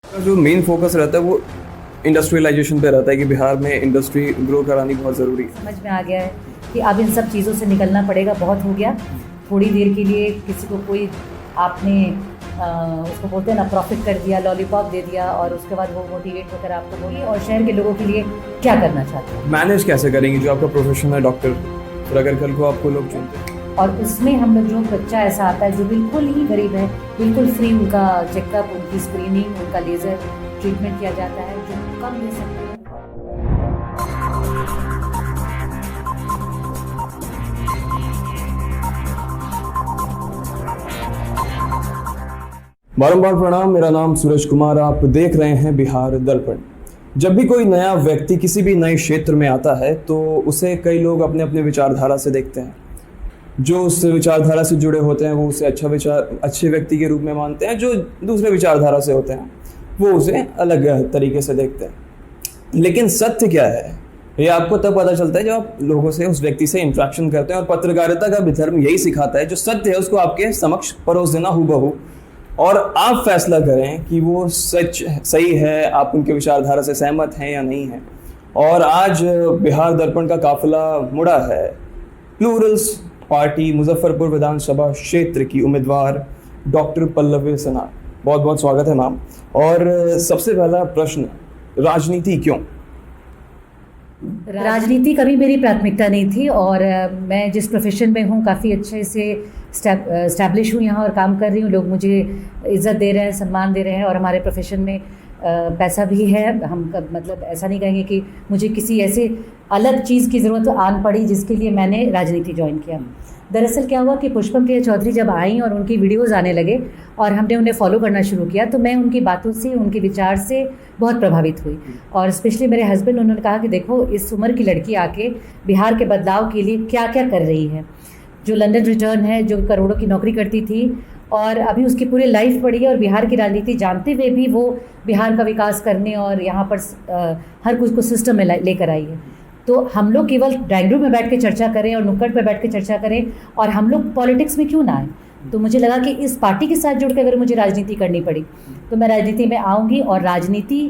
जो main focus रहता है वो इंडस्ट्रियलाइजेशन पे रहता है कि बिहार में इंडस्ट्री ग्रो करानी बहुत ज़रूरी है। समझ में आ गया है कि अब इन सब चीज़ों से निकलना पड़ेगा, बहुत हो गया। थोड़ी देर के लिए किसी को कोई आपने उसको बोलते हैं ना, प्रॉफिट कर दिया, लॉलीपॉप दे दिया और उसके बाद वो मोटिवेट होकर आपको बोलिए। और शहर के लोगों के लिए क्या करना चाहते हैं, मैनेज कैसे करेंगे जो आपका प्रोफेशन है डॉक्टर, फिर अगर कल को आपको लोग चुनते हैं और उसमें हम लोग जो बच्चा ऐसा आता है जो बिल्कुल ही गरीब है, बिल्कुल फ्री उनका चेकअप, उनकी स्क्रीनिंग, उनका लेज़र ट्रीटमेंट किया जाता है, जो कम ले सकते हैं। बारंबार प्रणाम। मेरा नाम सूरज कुमार, आप देख रहे हैं बिहार दर्पण। जब भी कोई नया व्यक्ति किसी भी नए क्षेत्र में आता है तो उसे कई लोग अपने अपने विचारधारा से देखते हैं। जो उस विचारधारा से जुड़े होते हैं वो उसे अच्छे व्यक्ति के रूप में मानते हैं। जो दूसरे विचारधारा से होते हैं वो उसे अलग तरीके से देखते हैं। लेकिन सत्य क्या है ये आपको तब पता चलता है जब आप लोगों से, उस व्यक्ति से इंटरेक्शन करते हैं। और पत्रकारिता का भी धर्म यही सिखाता है, जो सत्य है उसको आपके समक्ष परोस देना हूबहू, और आप फैसला करें कि वो सही है, आप उनके विचारधारा से सहमत हैं या नहीं हैं। और आज बिहार दर्पण का काफिला मुड़ा है प्लूरल्स पार्टी मुजफ्फरपुर विधानसभा क्षेत्र की उम्मीदवार डॉक्टर पल्लवी सिन्हा। बहुत बहुत स्वागत है मैम। और सबसे पहला प्रश्न, राजनीति क्यों? राजनीति कभी मेरी प्राथमिकता नहीं थी और मैं जिस प्रोफेशन में हूँ काफ़ी अच्छे से स्टैब्लिश हूँ यहाँ और काम कर रही हूँ। लोग मुझे इज़्ज़त दे रहे हैं, सम्मान दे रहे हैं और हमारे प्रोफेशन में पैसा भी है। हम मतलब ऐसा नहीं कहेंगे कि मुझे किसी ऐसे अलग चीज़ की ज़रूरत आन पड़ी जिसके लिए मैंने राजनीति ज्वाइन किया। दरअसल क्या हुआ कि पुष्पम प्रिया चौधरी जब आई और उनकी वीडियोज़ आने लगे और हमने उन्हें फॉलो करना शुरू किया तो मैं उनकी बातों से, उनके विचार से बहुत प्रभावित हुई। और स्पेशली मेरे हस्बैंड, उन्होंने कहा कि देखो इस उम्र की लड़की आके बिहार के बदलाव के लिए क्या क्या कर रही है। जो लंदन रिटर्न है, जो करोड़ों की नौकरी करती थी और अभी उसकी पूरी लाइफ पड़ी है और बिहार की राजनीति जानते हुए भी वो बिहार का विकास करने और यहाँ पर हर कुछ को सिस्टम में लेकर आई है। तो हम लोग केवल ड्राइंग रूम में बैठ के चर्चा करें और नुक्कड़ पर बैठ के चर्चा करें और हम लोग पॉलिटिक्स में क्यों ना आए। तो मुझे लगा कि इस पार्टी के साथ जुड़ के अगर मुझे राजनीति करनी पड़ी तो मैं राजनीति में आऊँगी। और राजनीति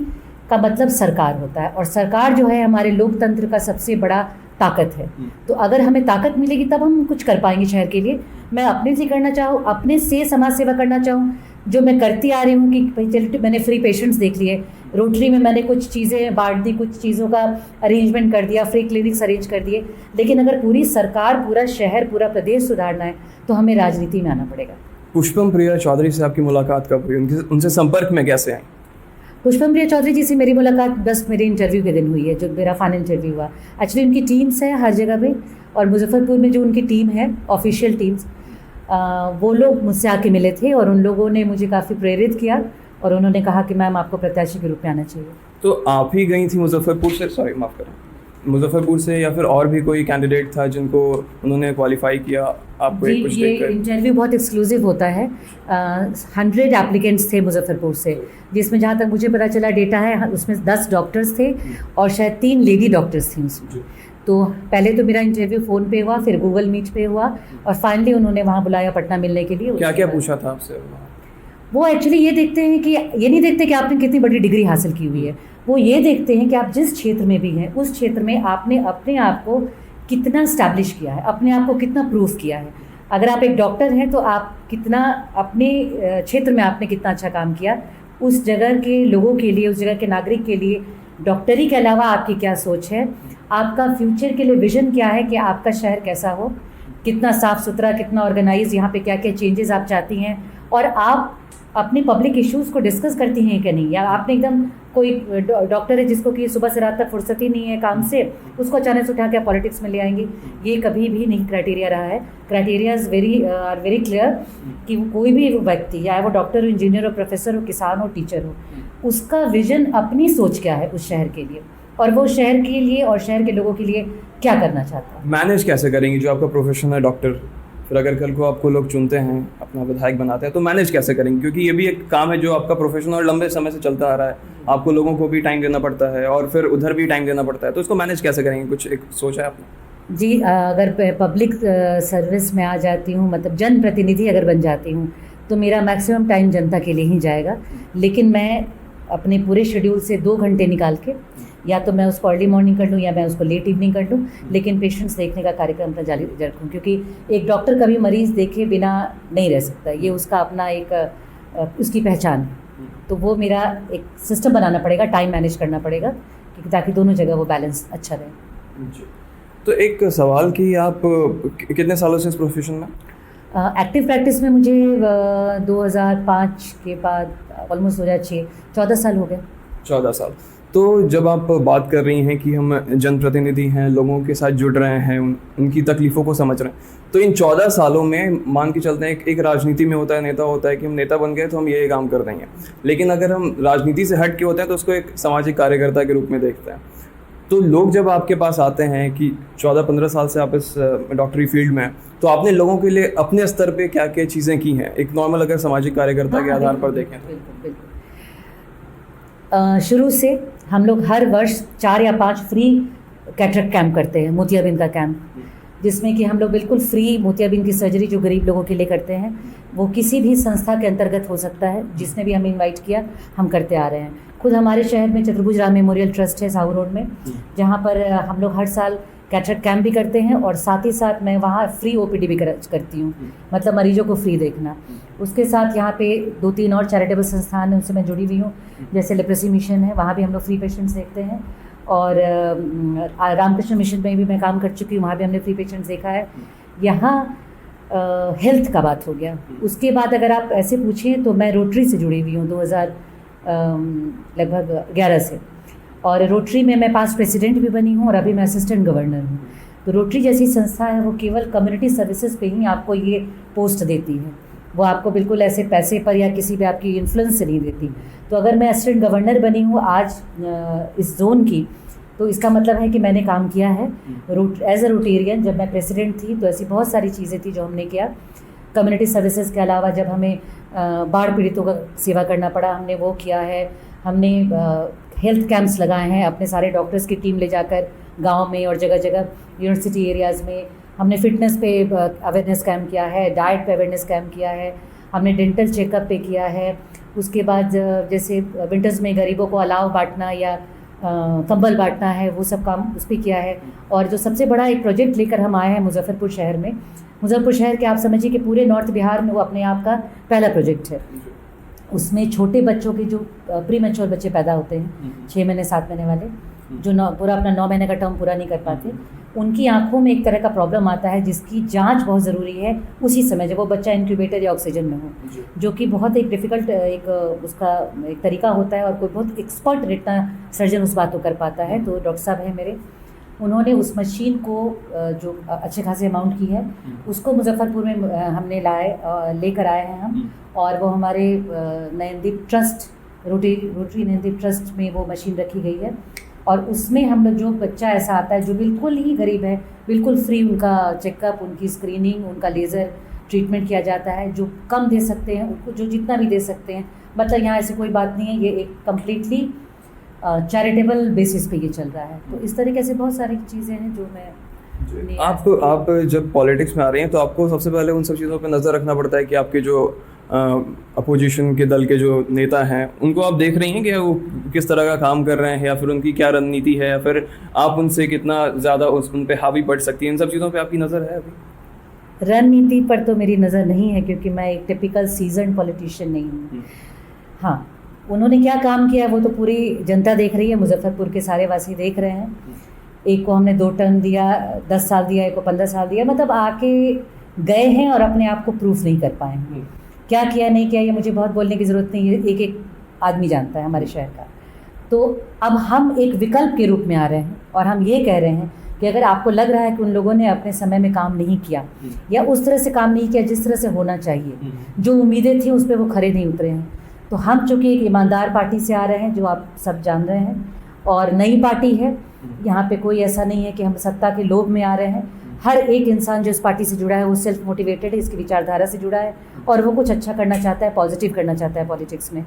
का मतलब सरकार होता है और सरकार जो है हमारे लोकतंत्र का सबसे बड़ा ताकत है। तो अगर हमें ताकत मिलेगी तब हम कुछ कर पाएंगे शहर के लिए। मैं अपने से करना चाहूँ, अपने से समाज सेवा करना चाहूँ, जो मैं करती आ रही हूँ कि चलिए मैंने फ्री पेशेंट्स देख लिए, रोटरी में मैंने कुछ चीज़ें बांट दी, कुछ चीज़ों का अरेंजमेंट कर दिया, फ्री क्लिनिक्स अरेंज कर दिए। लेकिन अगर पूरी सरकार, पूरा शहर, पूरा प्रदेश सुधारना है तो हमें राजनीति में आना पड़ेगा। पुष्पम प्रिया चौधरी से आपकी मुलाकात कब हुई? उनसे संपर्क में कैसे आई? पुष्पम प्रिया चौधरी जी से मेरी मुलाकात बस मेरे इंटरव्यू के दिन हुई है, जो मेरा फाइनल इंटरव्यू हुआ। एक्चुअली उनकी टीम्स है हर जगह पे और मुजफ्फरपुर में जो उनकी टीम है, ऑफिशियल टीम्स, वो लोग मुझसे आके मिले थे और उन लोगों ने मुझे काफ़ी प्रेरित किया और उन्होंने कहा कि मैम आपको प्रत्याशी के रूप में आना चाहिए। तो आप ही गई थी मुजफ्फरपुर से, सॉरी माफ़ करें, मुजफ्फरपुर से, या फिर और भी कोई कैंडिडेट था जिनको उन्होंने क्वालिफाई किया आपको? जी, ये इंटरव्यू बहुत एक्सक्लूसिव होता है। 100 एप्लीकेंट्स थे मुजफ्फरपुर से, जिसमें जहाँ तक मुझे पता चला डेटा है उसमें 10 डॉक्टर्स थे और शायद 3 लेडी डॉक्टर्स थी उसमें। तो पहले तो मेरा इंटरव्यू फ़ोन पे हुआ, फिर गूगल मीट पे हुआ और फाइनली उन्होंने वहाँ बुलाया पटना मिलने के लिए। क्या क्या पूछा था आपसे? वो एक्चुअली ये देखते हैं कि ये नहीं देखते कि आपने कितनी बड़ी डिग्री हासिल की हुई है, वो ये देखते हैं कि आप जिस क्षेत्र में भी हैं उस क्षेत्र में आपने अपने आप को कितना स्टैब्लिश किया है, अपने आप को कितना प्रूफ किया है। अगर आप एक डॉक्टर हैं तो आप कितना अपने क्षेत्र में आपने कितना अच्छा काम किया, उस जगह के लोगों के लिए, उस जगह के नागरिक के लिए डॉक्टरी के अलावा आपकी क्या सोच है, आपका फ्यूचर के लिए विजन क्या है कि आपका शहर कैसा हो, कितना साफ़ सुथरा, कितना ऑर्गेनाइज, यहाँ पे क्या क्या चेंजेस आप चाहती हैं और आप अपने पब्लिक इश्यूज़ को डिस्कस करती हैं कि नहीं। या आपने एकदम कोई डॉक्टर है जिसको कि सुबह से रात तक फुर्सत ही नहीं है काम से, उसको अचानक से उठा के पॉलिटिक्स में ले आएंगे, ये कभी भी नहीं क्राइटेरिया रहा है। क्राइटेरिया इज़ वेरी क्लियर कि कोई भी व्यक्ति, या वो डॉक्टर हो, इंजीनियर हो, प्रोफेसर हो, किसान हो, टीचर हो, उसका विजन, अपनी सोच क्या है उस शहर के लिए और वो शहर के लिए और शहर के लोगों के लिए क्या करना चाहता है। मैनेज कैसे करेंगी जो आपका प्रोफेशन है डॉक्टर, फिर अगर कल को आपको लोग चुनते हैं, अपना विधायक बनाते हैं, तो मैनेज कैसे करेंगे? क्योंकि ये भी एक काम है जो आपका प्रोफेशन और लंबे समय से चलता आ रहा है, आपको लोगों को भी टाइम देना पड़ता है और फिर उधर भी टाइम देना पड़ता है, तो उसको मैनेज कैसे करेंगे? कुछ एक सोचा है आपने? जी, अगर पब्लिक सर्विस में आ जाती हूँ, मतलब जनप्रतिनिधि अगर बन जाती हूँ, तो मेरा मैक्सिमम टाइम जनता के लिए ही जाएगा। लेकिन मैं अपने पूरे शेड्यूल से 2 घंटे निकाल के या तो मैं उसको अर्ली मॉर्निंग कर लूँ या मैं उसको लेट इवनिंग कर लूँ, लेकिन पेशेंट्स देखने का कार्यक्रम अपना जारी रखूँ, क्योंकि एक डॉक्टर कभी मरीज़ देखे बिना नहीं रह सकता, ये उसका अपना एक उसकी पहचान है। तो वो मेरा एक सिस्टम बनाना पड़ेगा, टाइम मैनेज करना पड़ेगा ताकि दोनों जगह वो बैलेंस अच्छा रहे। तो एक सवाल कि आप कितने सालों से इस प्रोफेशन में? एक्टिव प्रैक्टिस में मुझे 2005 के बाद ऑलमोस्ट 2006 14 साल हो गए। 14 साल। तो जब आप बात कर रही हैं कि हम जनप्रतिनिधि हैं, लोगों के साथ जुड़ रहे हैं, उनकी तकलीफ़ों को समझ रहे हैं, तो इन 14 सालों में मान के चलते हैं एक राजनीति में होता है, नेता होता है कि हम नेता बन गए तो हम ये काम कर देंगे, लेकिन अगर हम राजनीति से हट के होते हैं तो उसको एक सामाजिक कार्यकर्ता के रूप में देखते हैं। तो लोग जब आपके पास आते हैं कि 14-15 साल से आप इस डॉक्टरी फील्ड में हैं, तो आपने लोगों के लिए अपने स्तर पे क्या क्या चीज़ें की हैं, एक नॉर्मल अगर सामाजिक कार्यकर्ता के आधार पर देखें? बिल्कुल। शुरू से हम लोग हर वर्ष 4 या 5 फ्री कैटरेक्ट कैंप करते हैं, मोतियाबिंद का कैंप, जिसमें कि हम लोग बिल्कुल फ्री मोतियाबिंद की सर्जरी जो गरीब लोगों के लिए करते हैं, वो किसी भी संस्था के अंतर्गत हो सकता है, जिसने भी हमें इनवाइट किया हम करते आ रहे हैं। खुद हमारे शहर में चतुर्भुज राम मेमोरियल ट्रस्ट है साहू रोड में, जहाँ पर हम लोग हर साल कैटरेक्ट कैंप भी करते हैं और साथ ही साथ मैं वहाँ फ्री ओपीडी भी करती हूँ, मतलब मरीजों को फ्री देखना। उसके साथ यहाँ पे 2-3 और चैरिटेबल संस्थान हैं, उनसे मैं जुड़ी हुई हूँ, जैसे लेप्रेसी मिशन है, वहाँ भी हम लोग फ्री पेशेंट्स देखते हैं, और रामकृष्ण मिशन में भी मैं काम कर चुकी हूँ, वहाँ भी हमने फ्री पेशेंट्स देखा है। यहाँ हेल्थ का बात हो गया। उसके बाद अगर आप ऐसे पूछें तो मैं रोटरी से जुड़ी हुई हूँ 2000 लगभग 11 से, और रोटरी में मैं पास्ट प्रेसिडेंट भी बनी हूँ और अभी मैं असिस्टेंट गवर्नर हूँ। तो रोटरी जैसी संस्था है वो केवल कम्युनिटी सर्विसेज पे ही आपको ये पोस्ट देती है, वो आपको बिल्कुल ऐसे पैसे पर या किसी भी आपकी इन्फ्लुएंस से नहीं देती। तो अगर मैं असिस्टेंट गवर्नर बनी हूँ आज इस जोन की, तो इसका मतलब है कि मैंने काम किया है एज अ रोटेरियन। जब मैं प्रेसिडेंट थी तो ऐसी बहुत सारी चीज़ें थी जो हमने किया कम्युनिटी सर्विसेज के अलावा। जब हमें बाढ़ पीड़ितों का सेवा करना पड़ा, हमने वो किया है। हमने हेल्थ कैंप्स लगाए हैं, अपने सारे डॉक्टर्स की टीम ले जाकर गांव में और जगह जगह यूनिवर्सिटी एरियाज़ में। हमने फिटनेस पे अवेयरनेस कैंप किया है, डाइट पे अवेयरनेस कैंप किया है, हमने डेंटल चेकअप पे किया है। उसके बाद जैसे विंटर्स में गरीबों को अलाव बांटना या कंबल बांटना है, वो सब काम उस पर किया है। और जो सबसे बड़ा एक प्रोजेक्ट लेकर हम आए हैं मुजफ्फरपुर शहर में, मुजफ्फरपुर शहर के आप समझिए कि पूरे नॉर्थ बिहार में वो अपने आप का पहला प्रोजेक्ट है। उसमें छोटे बच्चों के जो प्री मैच्योर बच्चे पैदा होते हैं 6 महीने 7 महीने वाले, जो पूरा अपना 9 महीने का टर्म पूरा नहीं कर पाते, उनकी आंखों में एक तरह का प्रॉब्लम आता है जिसकी जांच बहुत ज़रूरी है उसी समय जब वो बच्चा इंक्यूबेटर या ऑक्सीजन में हो, जो कि बहुत एक डिफ़िकल्ट एक उसका एक तरीका होता है और कोई बहुत एक्सपर्ट रेटिना सर्जन उस बात को कर पाता है। तो डॉक्टर साहब हैं मेरे, उन्होंने उस मशीन को जो अच्छे खासे अमाउंट की है उसको मुजफ्फरपुर में हमने लेकर आए हैं हम, और वो हमारे Nayandeep trust rotary Nayandeep trust में वो मशीन रखी गई है। और उसमें हम लोग जो बच्चा ऐसा आता है जो बिल्कुल ही गरीब है, बिल्कुल फ्री उनका चेकअप, उनकी स्क्रीनिंग, उनका लेज़र ट्रीटमेंट किया जाता है। जो कम दे सकते हैं उनको जो जितना भी दे सकते हैं, मतलब यहाँ ऐसी कोई बात नहीं है, ये एक कम्प्लीटली चैरिटेबल बेसिस पे ये चल रहा है। तो इस तरीके से बहुत सारी चीज़ें हैं जो मैं आप जब पॉलिटिक्स में आ रही हैं तो आपको सबसे पहले उन सब चीज़ों पे नज़र रखना पड़ता है कि आपके जो अपोजिशन के दल के जो नेता हैं उनको आप देख रही हैं कि वो किस तरह का काम कर रहे हैं, या फिर उनकी क्या रणनीति है, या फिर आप उनसे कितना ज़्यादा उन पे हावी पड़ सकती है, इन सब चीज़ों पे आपकी नज़र है अभी? रणनीति पर तो मेरी नज़र नहीं है, क्योंकि मैं एक टिपिकल सीजन पॉलिटिशियन नहीं हूँ। हाँ, उन्होंने क्या काम किया वो तो पूरी जनता देख रही है, मुजफ्फरपुर के सारे वासी देख रहे हैं। एक को हमने 2 टर्म दिया, 10 साल दिया, एक को 15 साल दिया, मतलब आके गए हैं और अपने आप को प्रूफ नहीं कर पाए। क्या किया नहीं किया ये मुझे बहुत बोलने की ज़रूरत नहीं है, एक एक आदमी जानता है हमारे शहर का। तो अब हम एक विकल्प के रूप में आ रहे हैं और हम ये कह रहे हैं कि अगर आपको लग रहा है कि उन लोगों ने अपने समय में काम नहीं किया या उस तरह से काम नहीं किया जिस तरह से होना चाहिए, जो उम्मीदें थी उस पर वो खरे नहीं उतरे हैं, तो हम चूँकि एक ईमानदार पार्टी से आ रहे हैं जो आप सब जान रहे हैं, और नई पार्टी है, यहाँ पे कोई ऐसा नहीं है कि हम सत्ता के लोभ में आ रहे हैं। हर एक इंसान जो इस पार्टी से जुड़ा है वो सेल्फ मोटिवेटेड है, इसकी विचारधारा से जुड़ा है और वो कुछ अच्छा करना चाहता है, पॉजिटिव करना चाहता है पॉलिटिक्स में।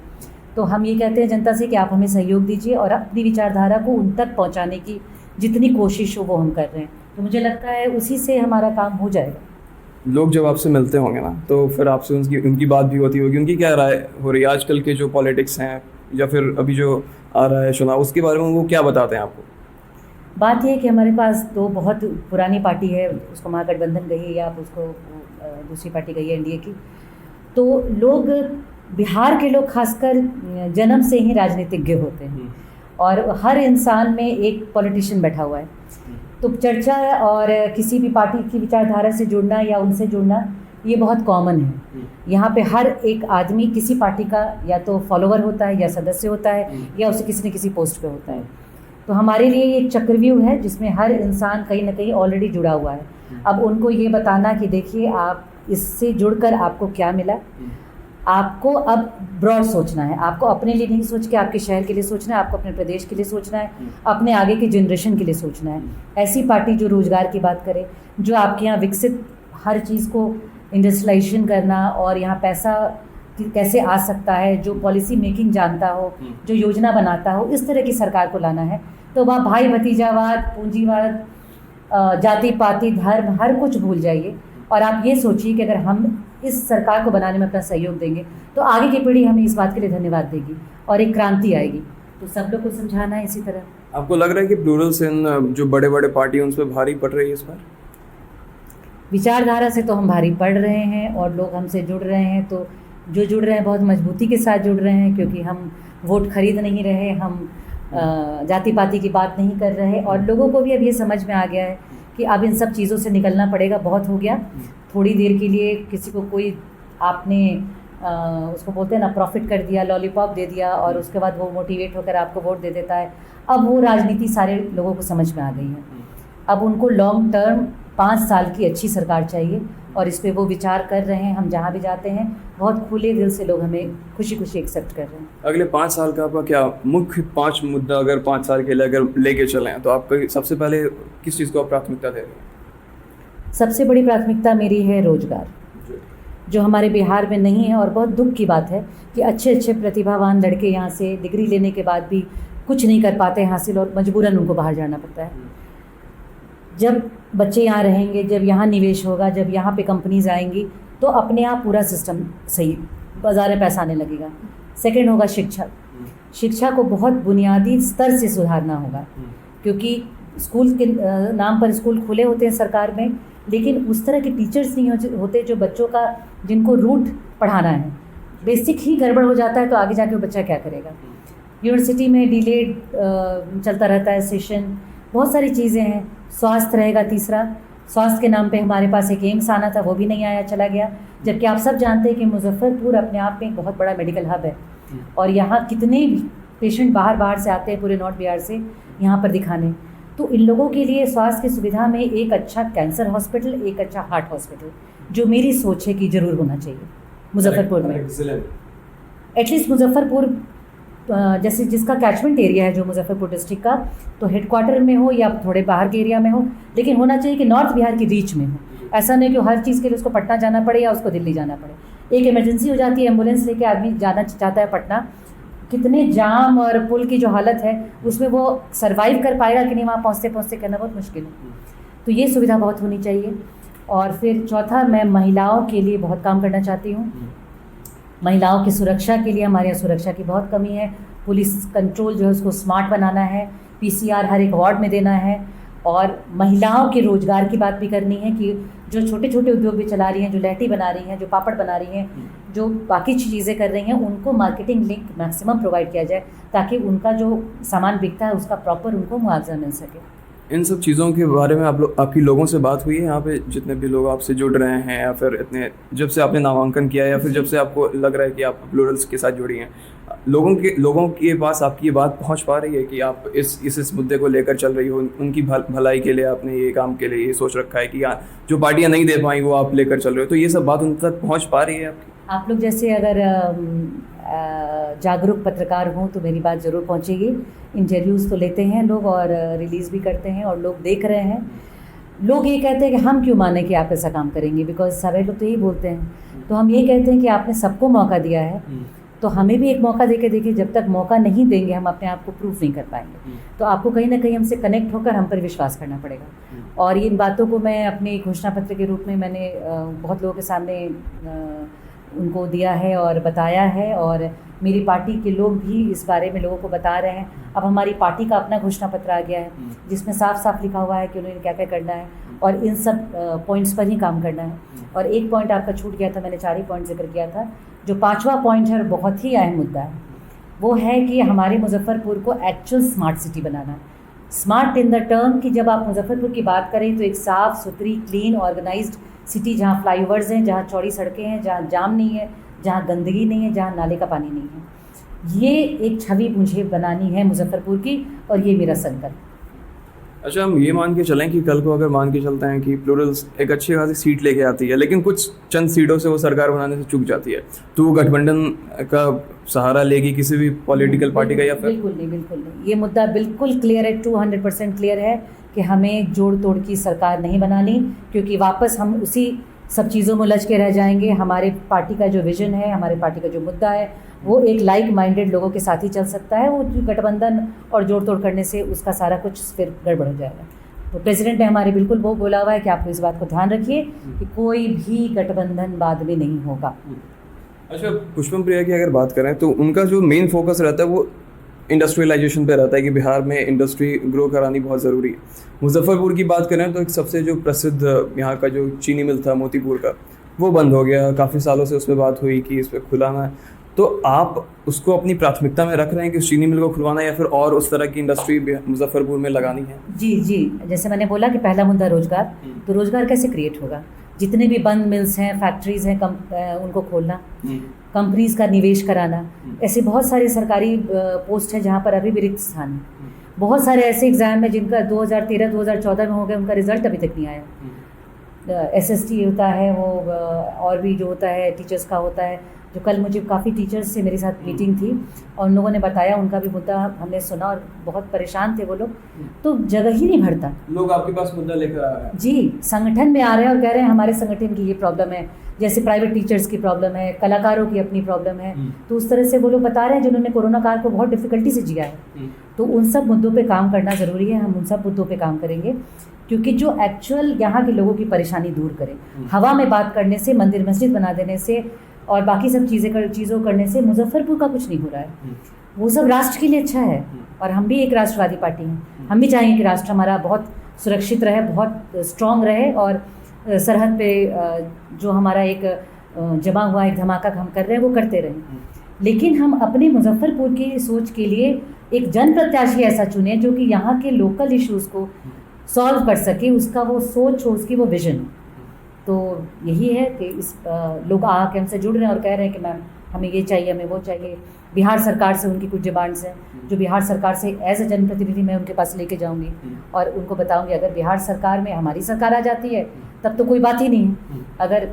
तो हम ये कहते हैं जनता से कि आप हमें सहयोग दीजिए और अपनी विचारधारा को उन तक पहुँचाने की जितनी कोशिश हो वो हम कर रहे हैं। तो मुझे लगता है उसी से हमारा काम हो जाएगा। लोग जब आपसे मिलते होंगे ना, तो फिर आपसे उनकी बात भी होती होगी, उनकी क्या राय हो रही है आजकल के जो पॉलिटिक्स हैं, या फिर अभी जो आ रहा है चुनाव, उसके बारे में वो क्या बताते हैं आपको? बात यह है कि हमारे पास तो बहुत पुरानी पार्टी है, उसको महागठबंधन कहिए या आप उसको दूसरी पार्टी कहिए एनडीए की। तो लोग, बिहार के लोग खासकर जन्म से ही राजनीतिज्ञ होते हैं और हर इंसान में एक पॉलिटिशियन बैठा हुआ है। तो चर्चा और किसी भी पार्टी की विचारधारा से जुड़ना या उनसे जुड़ना ये बहुत कॉमन है। यहाँ पे हर एक आदमी किसी पार्टी का या तो फॉलोवर होता है या सदस्य होता है या उसे किसी न किसी पोस्ट पे होता है। तो हमारे लिए ये एक चक्रव्यूह है जिसमें हर इंसान कहीं ना कहीं ऑलरेडी जुड़ा हुआ है। अब उनको ये बताना कि देखिए आप इससे जुड़कर आपको क्या मिला, आपको अब ब्रॉड सोचना है, आपको अपने लिए नहीं सोच के आपके शहर के लिए सोचना है, आपको अपने प्रदेश के लिए सोचना है, अपने आगे की जनरेशन के लिए सोचना है। ऐसी पार्टी जो रोजगार की बात करे, जो आपके यहाँ विकसित हर चीज़ को इंडस्ट्रियलाइजेशन करना और यहाँ पैसा कैसे आ सकता है, जो पॉलिसी मेकिंग जानता हो, जो योजना बनाता हो, इस तरह की सरकार को लाना है। तो वह भाई भतीजावाद, पूंजीवाद, जाति पाति, धर्म, हर कुछ भूल जाइए और आप ये सोचिए कि अगर हम इस सरकार को बनाने में अपना सहयोग देंगे तो आगे की पीढ़ी हमें इस बात के लिए धन्यवाद देगी और एक क्रांति आएगी। तो सब लोग को समझाना है इसी तरह। आपको लग रहा है कि प्लूरल्स इन जो बड़े बड़े पार्टी हैं उन पर भारी पड़ रही है इस बार? विचारधारा से तो हम भारी पड़ रहे हैं और लोग हमसे जुड़ रहे हैं। तो जो जुड़ रहे हैं बहुत मजबूती के साथ जुड़ रहे हैं, क्योंकि हम वोट खरीद नहीं रहे, हम जाति पाति की बात नहीं कर रहे और लोगों को भी अब ये समझ में आ गया है कि अब इन सब चीज़ों से निकलना पड़ेगा। बहुत हो गया, थोड़ी देर के लिए किसी को कोई आपने उसको बोलते हैं ना प्रॉफिट कर दिया, लॉलीपॉप दे दिया और उसके बाद वो मोटिवेट होकर आपको वोट दे देता है। अब वो राजनीति सारे लोगों को समझ में आ गई है। अब उनको लॉन्ग टर्म 5 साल की अच्छी सरकार चाहिए और इस पे वो विचार कर रहे हैं। हम जहाँ भी जाते हैं बहुत खुले दिल से लोग हमें खुशी खुशी एक्सेप्ट कर रहे हैं। अगले 5 साल का आपका क्या मुख्य 5 मुद्दा अगर 5 साल के लिए अगर लेके चलें तो आपका सबसे पहले किस चीज़ को आप प्राथमिकता दे रहे हैं? सबसे बड़ी प्राथमिकता मेरी है रोजगार, जो हमारे बिहार में नहीं है। और बहुत दुख की बात है कि अच्छे अच्छे प्रतिभावान लड़के यहाँ से डिग्री लेने के बाद भी कुछ नहीं कर पाते हासिल और मजबूरन उनको बाहर जाना पड़ता है। जब बच्चे यहाँ रहेंगे, जब यहाँ निवेश होगा, जब यहाँ पे कंपनीज आएंगी तो अपने आप पूरा सिस्टम सही, बाजार में पैसा आने लगेगा। सेकंड होगा शिक्षा। शिक्षा को बहुत बुनियादी स्तर से सुधारना होगा, क्योंकि स्कूल के नाम पर स्कूल खुले होते हैं सरकार में, लेकिन उस तरह के टीचर्स नहीं होते जो बच्चों का, जिनको रूट पढ़ाना है। बेसिक ही गड़बड़ हो जाता है तो आगे जाके वो बच्चा क्या करेगा। यूनिवर्सिटी में डिलेड चलता रहता है सेशन, बहुत सारी चीज़ें हैं। स्वास्थ्य रहेगा तीसरा। स्वास्थ्य के नाम पे हमारे पास एक एम्स आना था, वो भी नहीं आया, चला गया। जबकि आप सब जानते हैं कि मुजफ्फरपुर अपने आप में एक बहुत बड़ा मेडिकल हब है और यहाँ कितने पेशेंट बाहर से आते हैं पूरे नॉर्थ बिहार से यहाँ पर दिखाने। तो इन लोगों के लिए स्वास्थ्य की सुविधा में एक अच्छा कैंसर हॉस्पिटल, एक अच्छा हार्ट हॉस्पिटल, जो मेरी सोच है कि ज़रूर होना चाहिए मुजफ्फरपुर में। एटलीस्ट मुजफ्फरपुर जैसे जिसका कैचमेंट एरिया है जो मुजफ्फरपुर डिस्ट्रिक्ट का, तो हेडक्वार्टर में हो या थोड़े बाहर के एरिया में हो, लेकिन होना चाहिए कि नॉर्थ बिहार की रीच में हो। ऐसा नहीं कि हर चीज़ के लिए उसको पटना जाना पड़े या उसको दिल्ली जाना पड़े। एक इमरजेंसी हो जाती है, एम्बुलेंस लेके आदमी जाना चाहता है पटना, कितने जाम और पुल की जो हालत है उसमें वो सर्वाइव कर पाएगा कि नहीं, वहाँ पहुँचते पहुँचते करना बहुत मुश्किल है। तो ये सुविधा बहुत होनी चाहिए। और फिर चौथा, मैं महिलाओं के लिए बहुत काम करना चाहती हूँ। महिलाओं की सुरक्षा के लिए हमारे यहाँ सुरक्षा की बहुत कमी है। पुलिस कंट्रोल जो है उसको स्मार्ट बनाना है, पीसीआर हर एक वार्ड में देना है और महिलाओं के रोजगार की बात भी करनी है कि जो छोटे छोटे उद्योग भी चला रही हैं, जो लहटी बना रही हैं, जो पापड़ बना रही हैं, जो बाकी चीज़ें कर रही हैं, उनको मार्केटिंग लिंक मैक्सिमम प्रोवाइड किया जाए ताकि उनका जो सामान बिकता है उसका प्रॉपर उनको मुआवजा मिल सके। इन सब चीज़ों के बारे में आपकी लोगों से बात हुई है यहाँ पे, जितने भी लोग आपसे जुड़ रहे हैं या फिर इतने जब से आपने नामांकन किया या फिर जब से आपको लग रहा है कि आप प्लूरल्स के साथ जुड़ी हैं, लोगों के पास आपकी ये बात पहुँच पा रही है कि आप इस मुद्दे को लेकर चल रही हो, उनकी भलाई के लिए आपने ये काम के लिए ये सोच रखा है कि जो पार्टियाँ नहीं दे पाई वो आप लेकर चल रहे हो, तो ये सब बात उन तक पहुँच पा रही है आपकी? आप लोग जैसे अगर जागरूक पत्रकार हों तो मेरी बात ज़रूर पहुंचेगी। इंटरव्यूज़ तो लेते हैं लोग और रिलीज़ भी करते हैं और लोग देख रहे हैं। लोग ये कहते हैं कि हम क्यों माने कि आप ऐसा काम करेंगे, बिकॉज सारे लोग तो यही बोलते हैं। तो हम ये कहते हैं कि आपने सबको मौका दिया है तो हमें भी एक मौका दे के देखिए। जब तक मौका नहीं देंगे हम अपने आप को प्रूफ नहीं कर पाएंगे। तो आपको कहीं ना कहीं हमसे कनेक्ट होकर हम पर विश्वास करना पड़ेगा। और इन बातों को मैं अपने घोषणा पत्र के रूप में मैंने बहुत लोगों के सामने उनको दिया है और बताया है, और मेरी पार्टी के लोग भी इस बारे में लोगों को बता रहे हैं। अब हमारी पार्टी का अपना घोषणा पत्र आ गया है जिसमें साफ साफ लिखा हुआ है कि उन्हें क्या क्या करना है और इन सब पॉइंट्स पर ही काम करना है। और एक पॉइंट आपका छूट गया था, मैंने 4 ही पॉइंट जिक्र किया था। जो 5वां पॉइंट है और बहुत ही अहम मुद्दा है, वो है कि हमारे मुजफ्फरपुर को actual smart city banana. Smart in the term कि जब आप मुजफ्फरपुर की बात करें तो एक साफ़ सुथरी, क्लीन, ऑर्गेनाइज्ड सिटी, जहाँ फ्लाईओवर्स हैं, जहाँ चौड़ी सड़कें हैं, जहाँ जाम नहीं है, जहाँ गंदगी नहीं है, जहाँ नाले का पानी नहीं है। ये एक छवि मुझे बनानी है मुजफ्फरपुर की, और ये मेरा संकल्प। अच्छा, हम ये मान के चलें कि कल को अगर मान के चलते हैं कि प्लूरल्स एक अच्छी खासी सीट लेके आती है, लेकिन कुछ चंद सीटों से वो सरकार बनाने से चूक जाती है, तो वो गठबंधन का सहारा लेगी किसी भी पॉलिटिकल पार्टी का, या फिर? बिल्कुल नहीं, बिल्कुल नहीं। ये मुद्दा बिल्कुल क्लियर है, 200% क्लियर है कि हमें जोड़ तोड़ की सरकार नहीं बनानी, क्योंकि वापस हम उसी सब चीज़ों में उलझ के रह जाएंगे। हमारे पार्टी का जो विजन है, हमारे पार्टी का जो मुद्दा है, वो एक लाइक माइंडेड लोगों के साथ ही चल सकता है। वो गठबंधन और जोड़ तोड़ करने से उसका सारा कुछ फिर गड़बड़ हो जाएगा। तो प्रेसिडेंट ने हमारे बिल्कुल वो बोला हुआ है कि आप इस बात को ध्यान रखिए कि कोई भी गठबंधन बाद में नहीं होगा। अच्छा, पुष्पम प्रिया की अगर बात करें तो उनका जो मेन फोकस रहता है वो इंडस्ट्रियलाइजेशन पे रहता है कि बिहार में इंडस्ट्री ग्रो करानी बहुत ज़रूरी है। मुजफ्फरपुर की बात करें तो एक सबसे जो प्रसिद्ध यहाँ का जो चीनी मिल था मोतीपुर का, वो बंद हो गया। काफ़ी सालों से उस पर बात हुई कि इस पर खुलाना है, तो आप उसको अपनी प्राथमिकता में रख रहे हैं कि उस चीनी मिल को खुलवाना, या फिर और उस तरह की इंडस्ट्री मुजफ्फरपुर में लगानी है? जी जी, जैसे मैंने बोला कि पहला मुद्दा रोजगार, तो रोजगार कैसे क्रिएट होगा? जितने भी बंद मिल्स हैं, फैक्ट्रीज हैं, उनको खोलना, कंपनीज का निवेश कराना। ऐसे बहुत सारे सरकारी पोस्ट हैं जहाँ पर अभी भी रिक्त स्थान है। बहुत सारे ऐसे एग्जाम हैं जिनका 2013-2014 में हो गया, उनका रिजल्ट अभी तक नहीं आया। SST होता है वो, और भी जो होता है टीचर्स का होता है। जो कल मुझे काफ़ी टीचर्स से मेरे साथ मीटिंग थी और उन लोगों ने बताया, उनका भी मुद्दा हमने सुना और बहुत परेशान थे वो लोग। तो जगह ही नहीं भरता। लोग आपके पास मुद्दा लेकर आ रहे हैं? जी, संगठन में आ रहे हैं और कह रहे हैं हमारे संगठन की ये प्रॉब्लम है, जैसे प्राइवेट टीचर्स की प्रॉब्लम है, कलाकारों की अपनी प्रॉब्लम है। तो उस तरह से वो लोग बता रहे हैं जिन्होंने कोरोना काल को बहुत डिफिकल्टी से जिया है। तो उन सब मुद्दों पे काम करना ज़रूरी है। हम उन सब मुद्दों पे काम करेंगे, क्योंकि जो एक्चुअल यहाँ के लोगों की परेशानी दूर करे। हवा में बात करने से, मंदिर मस्जिद बना देने से और बाकी सब चीज़ों करने से मुजफ्फरपुर का कुछ नहीं हो रहा है। वो सब राष्ट्र के लिए अच्छा है, और हम भी एक राष्ट्रवादी पार्टी हैं। हम भी चाहेंगे कि राष्ट्र हमारा बहुत सुरक्षित रहे, बहुत स्ट्रॉन्ग रहे, और सरहद पे जो हमारा एक जमा हुआ एक धमाका हम कर रहे हैं वो करते रहें। लेकिन हम अपने मुजफ्फरपुर की सोच के लिए एक जन प्रत्याशी ऐसा चुने जो कि यहाँ के लोकल इश्यूज़ को सॉल्व कर सके, उसका वो सोच हो, उसकी वो विजन हो। तो यही है कि इस लोग आके हमसे जुड़ रहे हैं और कह रहे हैं कि मैम हमें ये चाहिए, हमें वो चाहिए। बिहार सरकार से उनकी कुछ डिमांड्स हैं जो बिहार सरकार से एज ए जनप्रतिनिधि मैं उनके पास लेके जाऊंगी और उनको बताऊंगी अगर बिहार सरकार में हमारी सरकार आ जाती है तब तो कोई बात ही नहीं है। अगर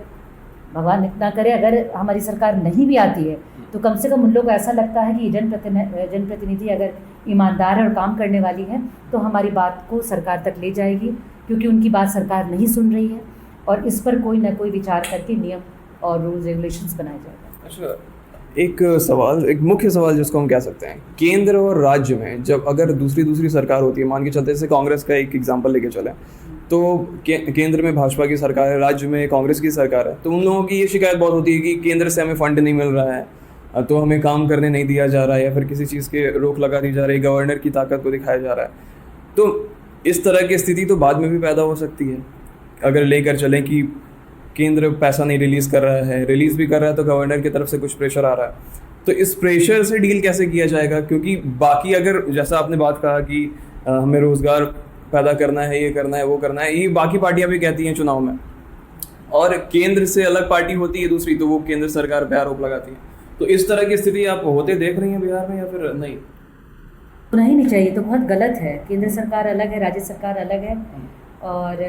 भगवान इतना करे अगर हमारी सरकार नहीं भी आती है तो कम से कम उन लोगों को ऐसा लगता है कि जनप्रतिनिधि अगर ईमानदार है और काम करने वाली है तो हमारी बात को सरकार तक ले जाएगी, क्योंकि उनकी बात सरकार नहीं सुन रही है और इस पर कोई ना कोई विचार करके नियम और रूल्स रेगुलेशंस बनाए जाएगा। अच्छा, एक सवाल, एक मुख्य सवाल जिसको हम कह सकते हैं, केंद्र और राज्य में जब अगर दूसरी सरकार होती है, मान के चलते जैसे कांग्रेस का एक एग्जांपल लेके चलें, तो केंद्र में भाजपा की सरकार है, राज्य में कांग्रेस की सरकार है, तो उन लोगों की ये शिकायत बहुत होती है कि केंद्र से हमें फंड नहीं मिल रहा है, तो हमें काम करने नहीं दिया जा रहा है, या फिर किसी चीज़ के रोक लगा दी जा रही है, गवर्नर की ताकत को दिखाया जा रहा है। तो इस तरह की स्थिति तो बाद में भी पैदा हो सकती है अगर लेकर चलें कि केंद्र पैसा नहीं रिलीज़ कर रहा है, रिलीज़ भी कर रहा है तो गवर्नर की तरफ से कुछ प्रेशर आ रहा है। तो इस प्रेशर से डील कैसे किया जाएगा? क्योंकि बाकी अगर जैसा आपने बात कहा कि हमें रोज़गार पैदा करना है, ये करना है, वो करना है, ये बाकी पार्टियां भी कहती हैं चुनाव में, और केंद्र से अलग पार्टी होती है दूसरी, तो वो केंद्र सरकार पे आरोप लगाती है। तो इस तरह की स्थिति आप होते देख रही हैं बिहार में या फिर नहीं? होना ही नहीं चाहिए, तो बहुत गलत है। केंद्र सरकार अलग है, राज्य सरकार अलग है, और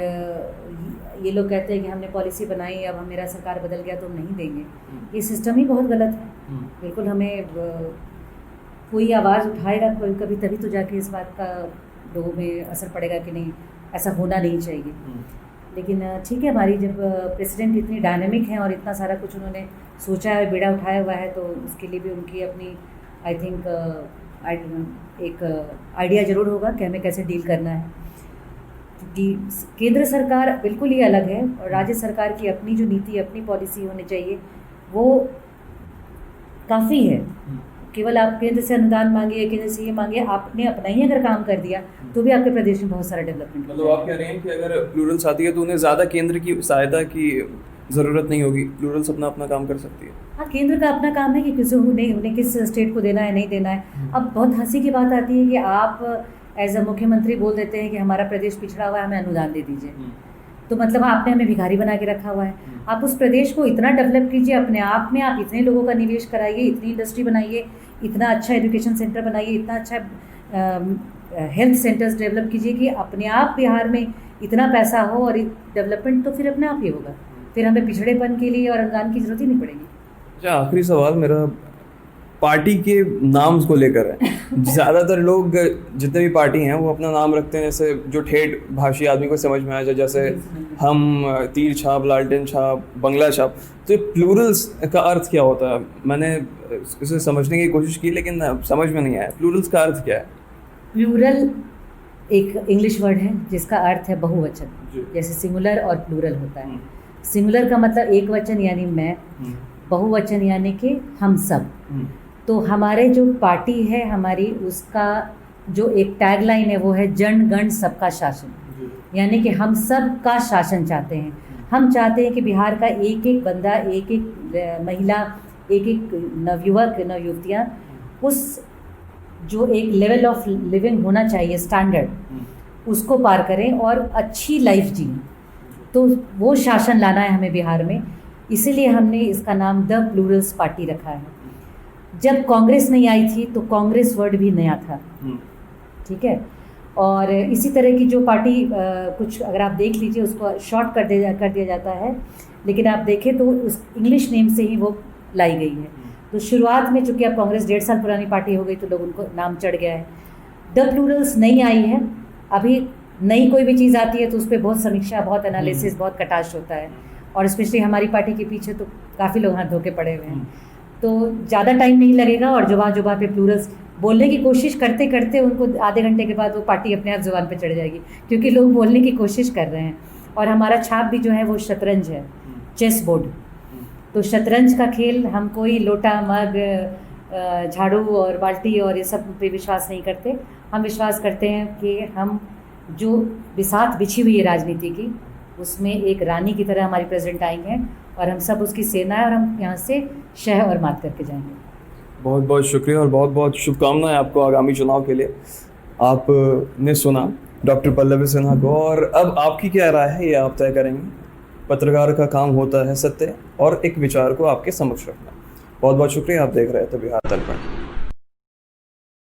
ये लोग कहते हैं कि हमने पॉलिसी बनाई, अब हम मेरा सरकार बदल गया तो हम नहीं देंगे। ये सिस्टम ही बहुत गलत है। बिल्कुल हमें कोई आवाज़ उठाएगा कोई कभी, तभी तो जाके इस बात का लोगों में असर पड़ेगा कि नहीं, ऐसा होना नहीं चाहिए। लेकिन ठीक है, हमारी जब प्रेसिडेंट इतनी डायनेमिक हैं और इतना सारा कुछ उन्होंने सोचा है, बेड़ा उठाया हुआ है, तो उसके लिए भी उनकी अपनी आई थिंक एक आइडिया ज़रूर होगा कि हमें कैसे डील करना है। क्योंकि केंद्र सरकार बिल्कुल ही अलग है और राज्य सरकार की अपनी जो नीति, अपनी पॉलिसी होनी चाहिए, वो काफ़ी है। केवल आप केंद्र से अनुदान मांगिए, केंद्र से ये मांगिए, आपने अपना ही अगर काम कर दिया तो भी आपके प्रदेश में बहुत सारा डेवलपमेंट। मतलब आप कह रहे हैं कि अगर प्लूरल्स आती है तो उन्हें ज़्यादा केंद्र की सहायता की ज़रूरत नहीं होगी, प्लूरल्स अपना अपना काम कर सकती है। हाँ, केंद्र का अपना काम है कि किसी उन्हें किस स्टेट को देना है, नहीं देना है। अब बहुत हंसी की बात आती है कि आप एज अ मुख्यमंत्री बोल देते हैं कि हमारा प्रदेश पिछड़ा हुआ है, हमें अनुदान दे दीजिए। तो मतलब आपने हमें भिखारी बना के रखा हुआ है। आप उस प्रदेश को इतना डेवलप कीजिए अपने आप में, आप इतने लोगों का निवेश कराइए, इतनी इंडस्ट्री बनाइए, इतना अच्छा एजुकेशन सेंटर बनाइए, इतना अच्छा हेल्थ सेंटर्स डेवलप कीजिए कि अपने आप बिहार में इतना पैसा हो और डेवलपमेंट तो फिर अपने आप ही होगा। फिर हमें पिछड़ेपन के लिए और अनुदान की जरूरत ही नहीं पड़ेगी। अच्छा, आखिरी सवाल मेरा पार्टी के नाम को लेकर है। ज़्यादातर लोग जितने भी पार्टी हैं वो अपना नाम रखते हैं जैसे जो ठेठ भाषी आदमी को समझ में आ जाए, जैसे हम, तीर छाप, लालटेन छाप, बंगला छाप। तो प्लूरल्स का अर्थ क्या होता है? मैंने इसे समझने की कोशिश की लेकिन समझ में नहीं आया। प्लूरल्स का अर्थ क्या है? प्लूरल एक इंग्लिश वर्ड है जिसका अर्थ है बहुवचन, जैसे सिंगुलर और प्लूरल होता है। सिंगुलर का मतलब एक वचन यानी मैं, बहुवचन यानी कि हम सब। तो हमारे जो पार्टी है हमारी, उसका जो एक टैगलाइन है वो है जन गण सबका शासन, यानी कि हम सब का शासन चाहते हैं। हम चाहते हैं कि बिहार का एक एक बंदा, एक एक महिला, एक एक नवयुवक, नवयुवतियाँ उस जो एक लेवल ऑफ लिविंग होना चाहिए स्टैंडर्ड, उसको पार करें और अच्छी लाइफ जिएं। तो वो शासन लाना है हमें बिहार में, इसीलिए हमने इसका नाम द प्लूरल्स पार्टी रखा है। जब कांग्रेस नहीं आई थी तो कांग्रेस वर्ड भी नया था, ठीक है। और इसी तरह की जो पार्टी कुछ अगर आप देख लीजिए उसको शॉर्ट कर दिया जाता है, लेकिन आप देखें तो उस इंग्लिश नेम से ही वो लाई गई है। तो शुरुआत में चूँकि अब कांग्रेस 1.5 साल पुरानी पार्टी हो गई तो लोग उनको नाम चढ़ गया है। द प्लूरल्स नई आई है। अभी नई कोई भी चीज़ आती है तो उस पर बहुत समीक्षा, बहुत एनालिसिस, बहुत कटाक्ष होता है, और स्पेशली हमारी पार्टी के पीछे तो काफ़ी लोग हाथ धो के पड़े हुए हैं। तो ज़्यादा टाइम नहीं लगेगा और जुबान पे प्लूरल्स बोलने की कोशिश करते करते उनको आधे घंटे के बाद वो पार्टी अपने आप जुबान पे चढ़ जाएगी, क्योंकि लोग बोलने की कोशिश कर रहे हैं। और हमारा छाप भी जो है वो शतरंज है, चेस बोर्ड। तो शतरंज का खेल, हम कोई लोटा, मग, झाड़ू और बाल्टी और ये सब पे विश्वास नहीं करते। हम विश्वास करते हैं कि हम जो बिसात बिछी हुई है राजनीति की, उसमें एक रानी की तरह हमारी प्रेसिडेंट आई हैं और हम सब उसकी सेना है और हम यहाँ से शह और मात करके जाएंगे। बहुत बहुत शुक्रिया और बहुत बहुत शुभकामनाएं आपको आगामी चुनाव के लिए। आपने सुना डॉक्टर पल्लवी सिन्हा को, और अब आपकी क्या राय है ये आप तय करेंगे। पत्रकार का काम होता है सत्य और एक विचार को आपके समक्ष रखना। बहुत बहुत शुक्रिया। आप देख रहे थे बिहार दर्पण।